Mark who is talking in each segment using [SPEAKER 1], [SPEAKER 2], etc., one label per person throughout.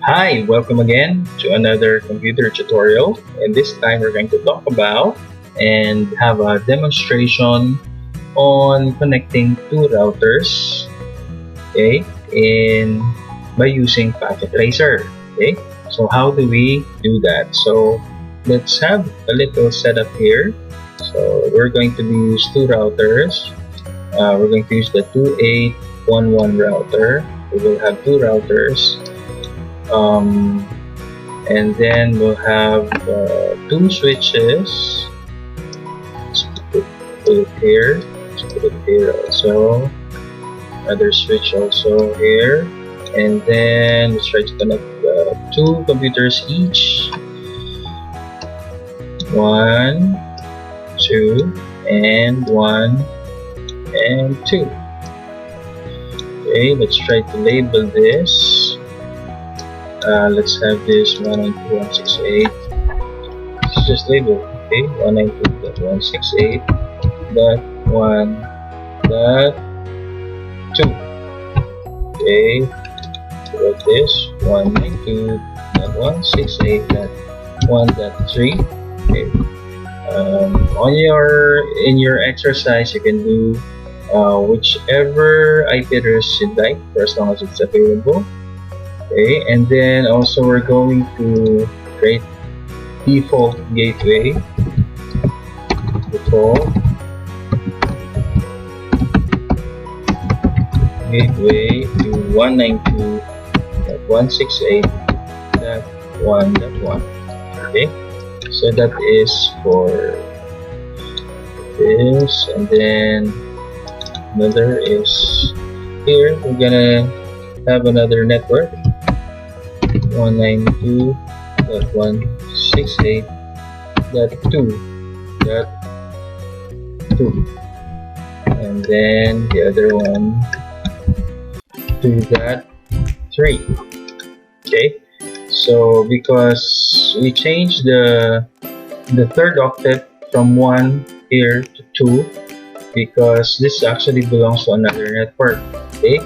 [SPEAKER 1] Hi, welcome again to another computer tutorial. And this time we're going to talk about and have a demonstration on connecting two routers, okay, in by using Packet Tracer. Okay, so how do we do that? So let's have a little setup here. So we're going to use two routers. We're going to use the 2811 router. We will have two routers. And then we'll have two switches. Let's put it here. Let's put it here also. Another switch also here. And then let's try to connect two computers each. 1, 2, and 1 and 2. Okay, let's try to label this. Let's have this 192.168. Let's just label, okay, 192.168.1.2. Okay, so got this 192.168.1.3. Okay, in your exercise, you can do whichever IP address you'd like, for as long as it's available. Okay, and then also we're going to create default gateway to 192.168.1.1. Okay, so that is for this, and then another is here. We're gonna have another network 192.168.2.2, and then the other one 2.3. Okay, so because we changed the third octet from 1 here to 2, because this actually belongs to another network. Okay,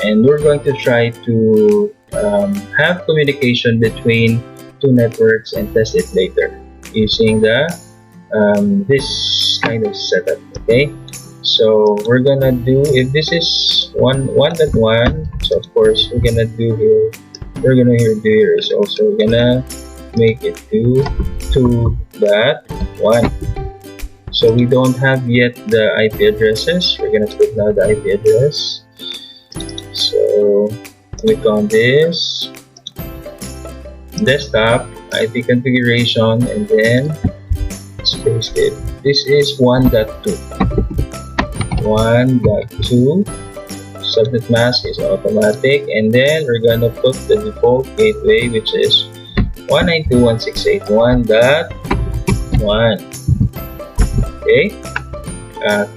[SPEAKER 1] and we're going to try to have communication between two networks and test it later using the this kind of setup. Okay, so we're gonna do, if this is 1.1, so of course we're gonna do here is also we're gonna make it to 2.1. so we don't have yet the IP addresses. We're gonna put now the IP address. So click on this desktop IP configuration, and then let's paste it. This is 1.2. Subnet mask is automatic, and then we're gonna put the default gateway, which is 192.168.1.1. Okay,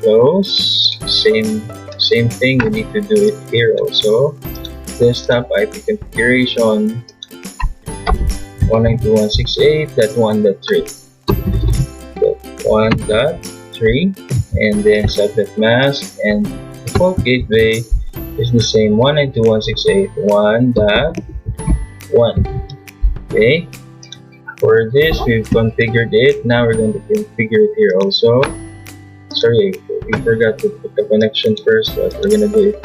[SPEAKER 1] close. Same thing, we need to do it here also. Desktop IP configuration 192.168.1.3, and then subnet mask and default gateway is the same, 192.168.1.1. Okay, for this we've configured it. Now we're going to configure it here also. Sorry, we forgot to put the connection first, but we're gonna do it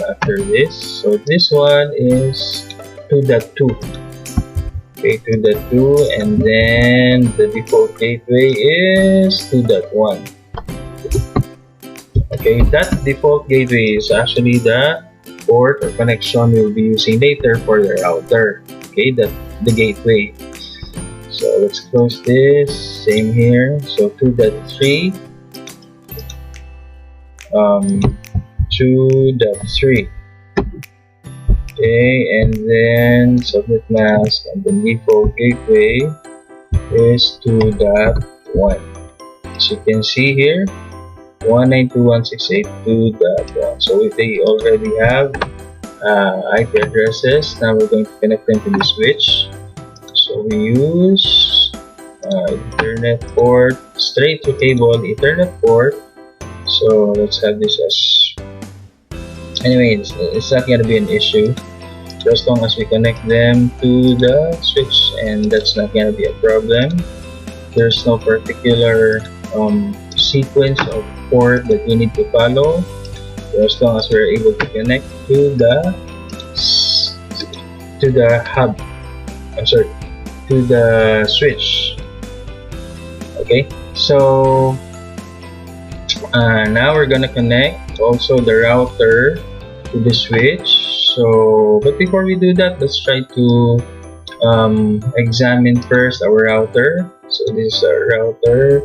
[SPEAKER 1] after this. So this one is 2.2. Okay, 2.2, and then the default gateway is 2.1. Okay, that default gateway is actually the port or connection we'll be using later for the router. Okay, the gateway. So let's close this. Same here. So 2.3. 2.3. Okay, and then subnet mask and the default gateway is 2.1. As you can see here, 192.168.2.1. so if they already have IP addresses, now we're going to connect them to the switch. So we use Ethernet port, straight to cable Ethernet port. So let's have this as, anyway, it's not going to be an issue. So as long as we connect them to the switch, and that's not gonna be a problem. There's no particular sequence of port that we need to follow. So as long as we're able to connect to the hub, I'm sorry, to the switch. Okay, so now we're gonna connect also the router to the switch. So, but before we do that, let's try to examine first our router. So this is our router.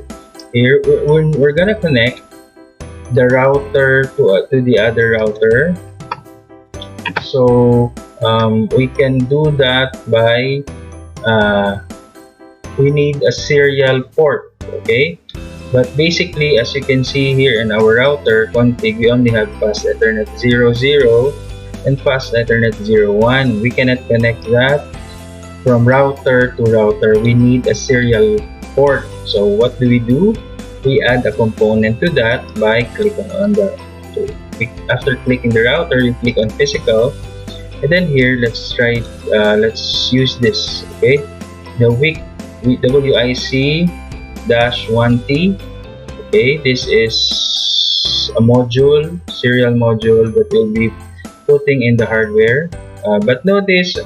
[SPEAKER 1] Here we're gonna connect the router to the other router. So we can do that by we need a serial port. Okay, but basically, as you can see here in our router config, we only have fast Ethernet 00 and fast Ethernet 01. We cannot connect that from router to router. We need a serial port. So what do? We add a component to that by clicking on after clicking the router, you click on physical, and then here let's let's use this. Okay, the WIC-1T. Okay, this is a module, serial module that will be putting in the hardware. But notice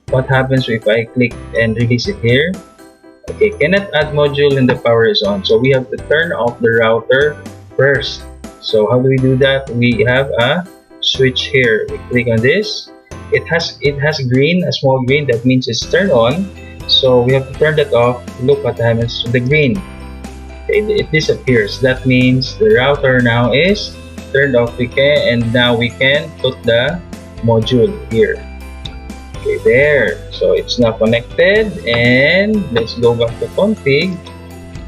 [SPEAKER 1] what happens if I click and release it here. Okay, cannot add module and the power is on. So we have to turn off the router first. So how do we do that? We have a switch here. We click on this. It has green, a small green. That means it's turned on. So we have to turn that off. Look what happens to the green. Okay, it disappears. That means the router now is turned off. And now we can put the module here. Okay, there. So it's now connected, and let's go back to config.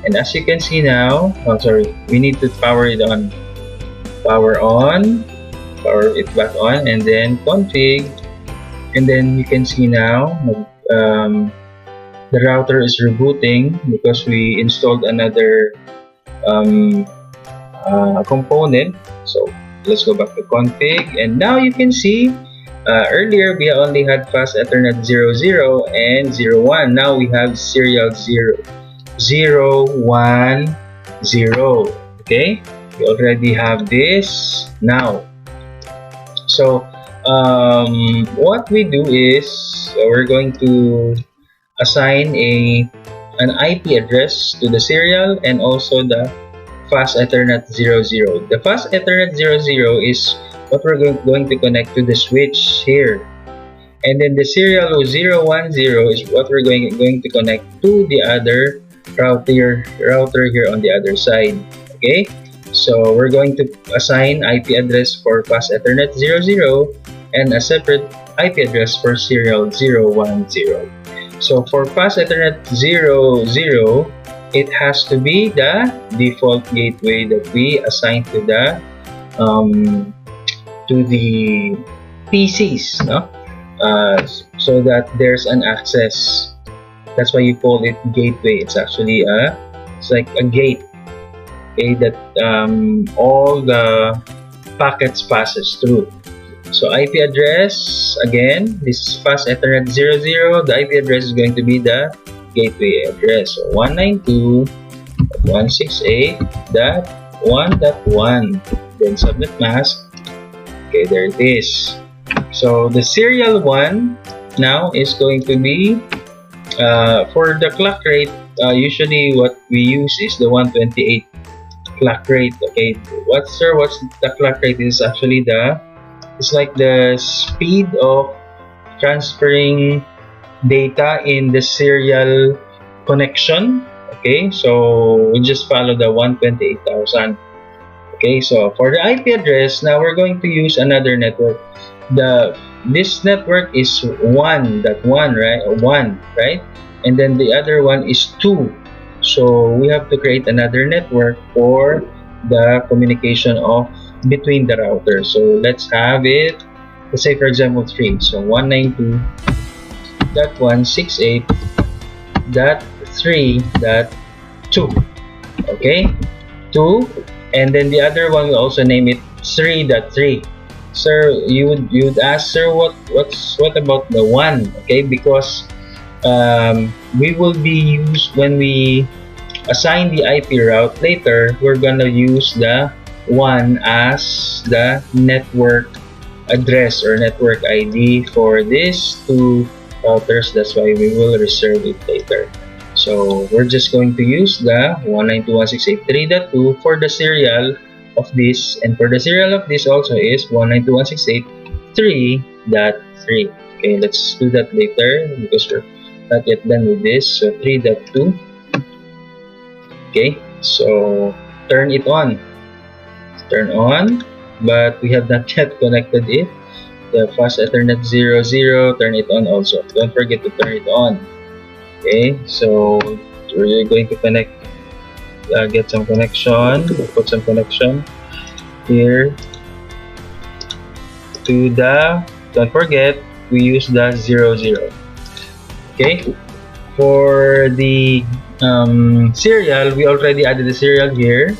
[SPEAKER 1] And as you can see now, we need to power it on. Power it back on, and then config, and then you can see now the router is rebooting because we installed another component. So let's go back to config, and now you can see earlier we only had fast Ethernet 00 and 01. Now we have serial 0, 1, 0. Okay, we already have this now. So what we do is we're going to assign an IP address to the serial and also the fast Ethernet 00. The fast Ethernet 00 is what we're going to connect to the switch here, and then the serial 010 is what we're going to connect to the other router here on the other side. Okay, so we're going to assign IP address for fast Ethernet 00 and a separate IP address for serial 010. So for fast Ethernet 00, it has to be the default gateway that we assign to the PCs, no? So that there's an access. That's why you call it gateway. It's actually it's like a gate, okay, that all the packets passes through. So IP address, again, this is fast Ethernet 00. The IP address is going to be the gateway address. So 192.168.1.1. Then subnet mask. Okay, there it is. So the serial one now is going to be for the clock rate. Usually what we use is the 128 clock rate. Okay, what's the clock rate? Is actually it's like the speed of transferring data in the serial connection. Okay, so we just follow the 128,000. Okay, so for the IP address, now we're going to use another network. This network is 1.1, right? 1, right? And then the other one is 2. So we have to create another network for the communication between the routers. So let's have it. Let's say for example 3. So 192.168.3.2. Okay, 2. And then the other one, we also name it 3.3. Sir, you would ask, sir, what about the one? Okay, because we will be used when we assign the IP route later. We're gonna use the one as the network address or network ID for these two routers. That's why we will reserve it later. So we're just going to use the 192.168.3.2 for the serial of this, and for the serial of this also is 192.168.3.3. Okay, let's do that later because we're not yet done with this. So 3.2. Okay, so turn it on. Turn on, but we have not yet connected it. The fast Ethernet 00, turn it on also. Don't forget to turn it on. Okay, so we're going to connect, get some connection, put some connection here to the, don't forget, we use the 00. Okay, for the serial, we already added the serial here.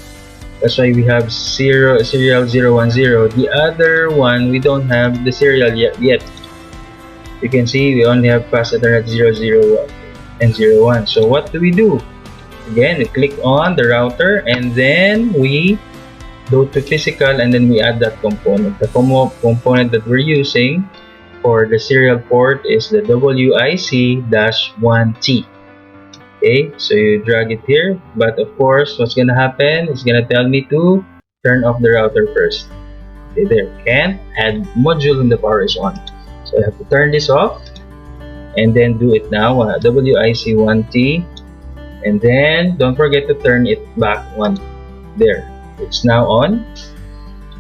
[SPEAKER 1] That's why we have serial 010. The other one, we don't have the serial yet. You can see we only have fast Ethernet 001 and 01. So what do? Again, we click on the router and then we go to physical and then we add that component. The component that we're using for the serial port is the WIC-1T. Okay, so you drag it here, but of course what's gonna happen is gonna tell me to turn off the router first. Okay, there, can't add module when the power is on, so I have to turn this off and then do it now. WIC-1T, and then don't forget to turn it back on. There, it's now on.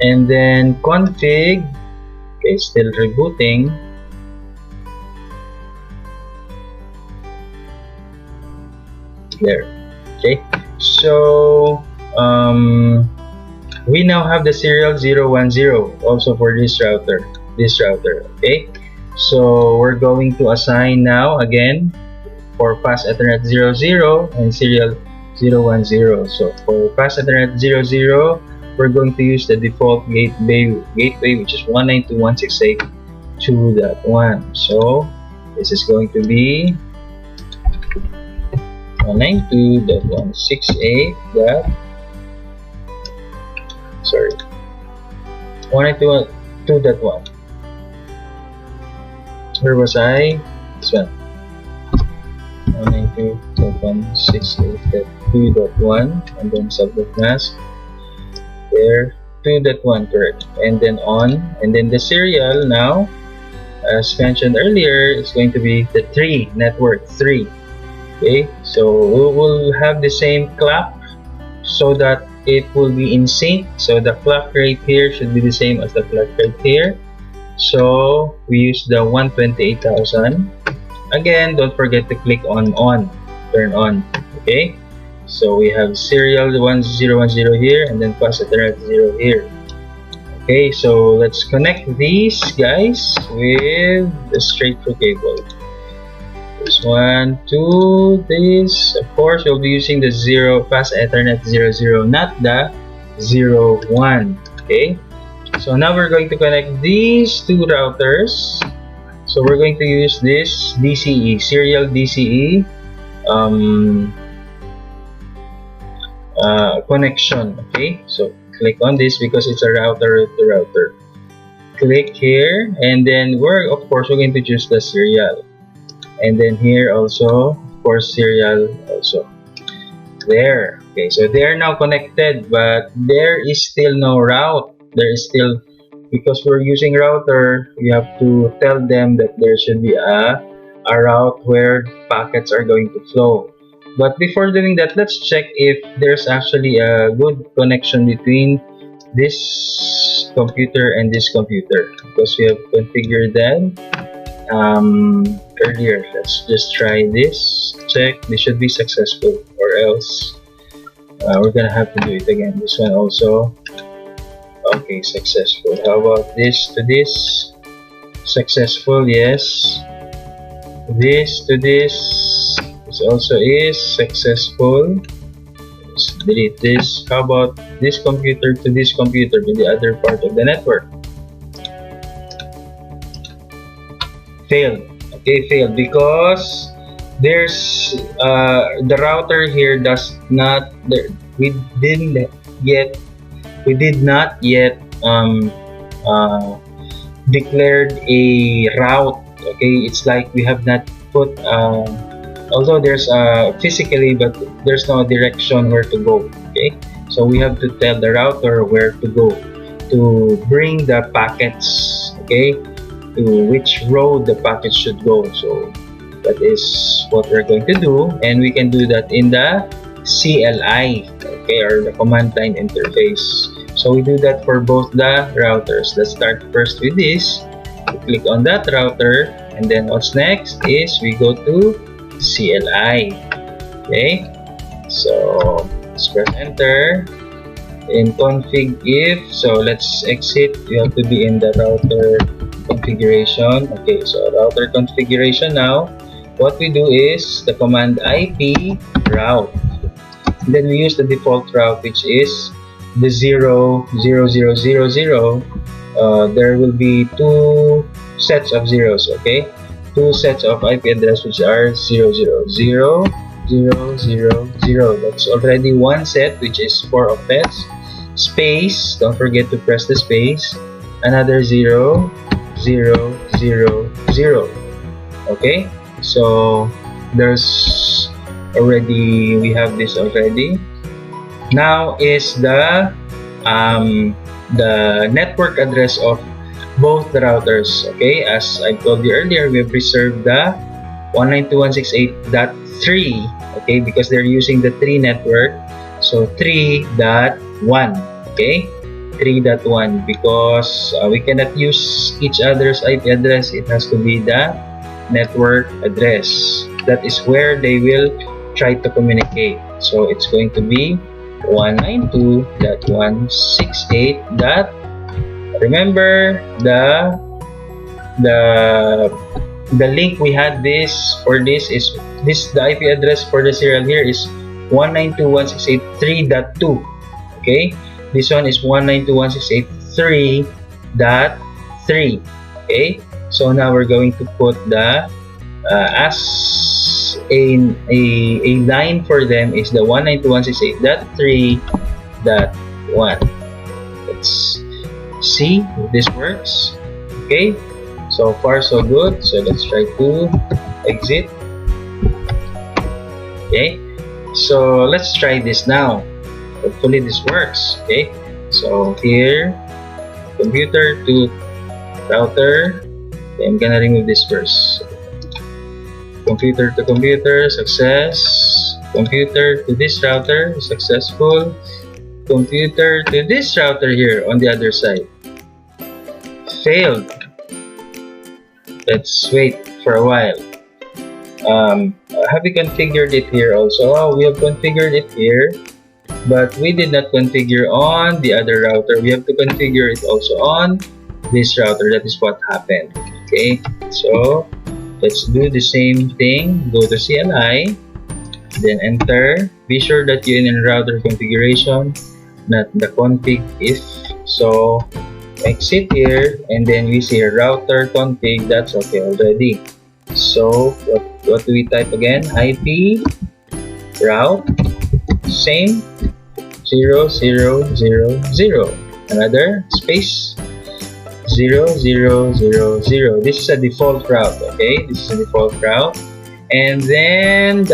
[SPEAKER 1] And then config. Okay, still rebooting. There. Okay, so we now have the serial 010 also for this router. Okay, so we're going to assign now again for fast Ethernet 00 and serial 010. So for fast Ethernet 00, we're going to use the default gateway which is 192.168.2.1. So this is going to be 192.168. 192.2.1. Where was I? This one. 192.168.2.1 and then subnet mask. There, 2.1, correct. And then on, and then the serial now, as mentioned earlier, is going to be the 3, network 3. Okay, so we will have the same clock so that it will be in sync. So the clock rate here should be the same as the clock rate here. So we use the 128,000. Again, don't forget to click on turn on. Okay, so we have serial 1010 here and then fast Ethernet 0 here. Okay, so let's connect these guys with the straight through cable. This one to this. Of course, we'll be using the fast Ethernet 00, not the 01. Okay, so now we're going to connect these two routers. So we're going to use this DCE, serial DCE connection. Okay, so click on this because it's a router to router. Click here, and then we're going to choose the serial. And then here also, of course, serial also. There. Okay, so they are now connected, but there is still no route. There is still, because we're using router, we have to tell them that there should be a route where packets are going to flow. But before doing that, let's check if there's actually a good connection between this computer and this computer, because we have configured that earlier. Let's just try this. Check. This should be successful, or else we're gonna have to do it again. This one also. Okay, successful. How about this to this? Successful, yes. This to this. This also is successful. Let's delete this. How about this computer to this computer, to the other part of the network? Failed. Okay, failed because there's the router here does not there, we didn't yet we did not yet uh, declared a route. Okay, it's like we have not put although there's physically, but there's no direction where to go. Okay, so we have to tell the router where to go to bring the packets. Okay, to which road the packet should go. So that is what we're going to do, and we can do that in the CLI, okay, or the command line interface. So we do that for both the routers. Let's start first with this. We click on that router, and then what's next is we go to CLI. Okay, so let's press enter. In config if, so let's exit. You have to be in the router configuration. Okay, so router configuration now. What we do is the command IP route. Then we use the default route, which is the 00000. There will be two sets of zeros. Okay, two sets of IP address which are 0000000. That's already one set, which is 4 octets. Space, don't forget to press the space. Another 00000. Okay, so there's already, we have this already. Now is the network address of both the routers. Okay, as I told you earlier, we have reserved the 192.168.3. okay, because they're using the 3 network, so 3.1. okay, 3.1, because we cannot use each other's IP address. It has to be the network address. That is where they will try to communicate. So it's going to be 192.168. Remember the link we had this for this is this, the IP address for the serial here is 192.168.3.2. okay, this one is 192.168.3.3. okay, so now we're going to put the as a line for them is the 192.168.3.1. let's see if this works. Okay, so far so good. So let's try to exit. Okay, so let's try this now. Hopefully this works. Okay, so here, computer to router. Okay, I'm gonna remove this first. Computer to computer, success. Computer to this router, successful. Computer to this router here on the other side, failed. Let's wait for a while. Have we configured it here also? Oh, we have configured it here, but we did not configure on the other router. We have to configure it also on this router. That is what happened. Okay, so let's do the same thing. Go to CLI, then enter. Be sure that you're in router configuration, not the config if. So exit here, and then we see router config. That's okay already. So what do we type again? IP route, same 0000, another space 0000. This is a default route. Okay, this is a default route. And then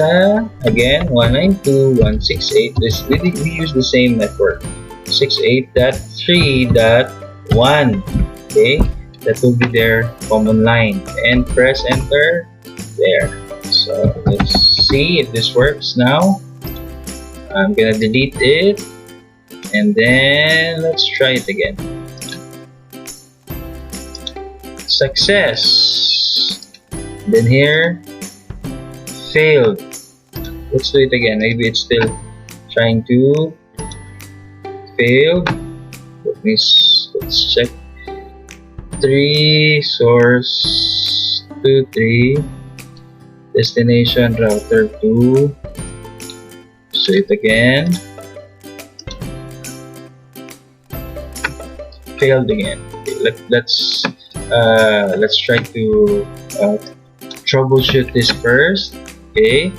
[SPEAKER 1] again 192.168. We use the same network, 68.3.1. okay, that will be their common line, and press enter there. So let's see if this works now. I'm gonna delete it, and then let's try it again. Success. Then here, failed. Let's do it again. Maybe it's still trying to fail. Let's check. 3 source 2 3 destination router 2. So it again, failed again. Okay, let's let's try to troubleshoot this first. Okay.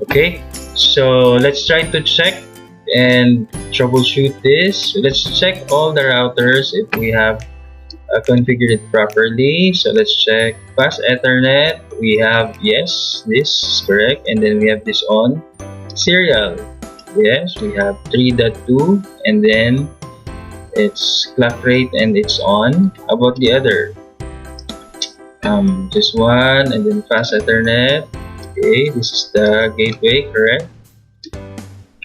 [SPEAKER 1] Okay, so let's try to check and troubleshoot this. Let's check all the routers if we have configured it properly. So let's check fast Ethernet. We have, yes, this is correct, and then we have this on serial. Yes, we have 3.2, and then it's clock rate and it's on. How about the other? Just one, and then fast Ethernet. Okay, this is the gateway, correct?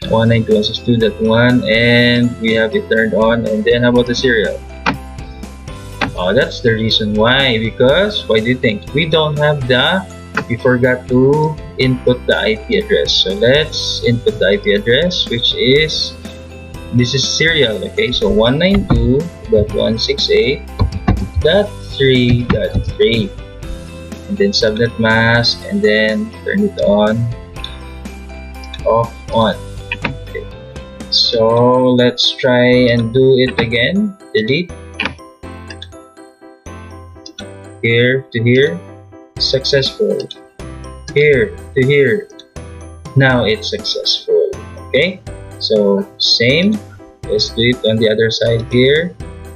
[SPEAKER 1] 192.162.1, and we have it turned on. And then how about the serial? Oh, that's the reason why. Because why do you think? We don't have we forgot to input the IP address. So let's input the IP address, which is, this is serial. Okay, so 192.168.3.3, and then subnet mask, and then turn it on, off, on. Okay, so let's try and do it again. Delete. Here to here, successful. Here to here, now it's successful. Okay, so same, let's do it on the other side. Here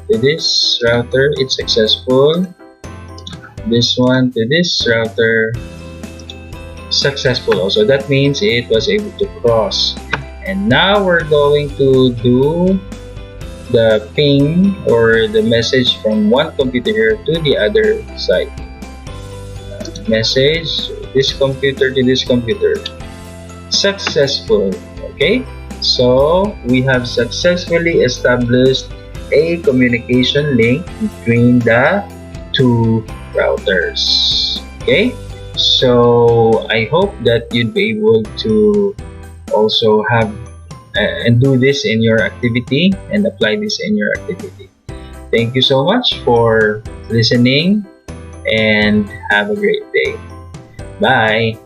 [SPEAKER 1] to this router, it's successful. This one to this router, successful also. That means it was able to cross. And now we're going to do the ping or the message from one computer here to the other side. Message this computer to this computer, successful. Okay, so we have successfully established a communication link between the two routers. Okay, so I hope that you'd be able to also have and do this in your activity and apply this in your activity. Thank you so much for listening and have a great day. Bye.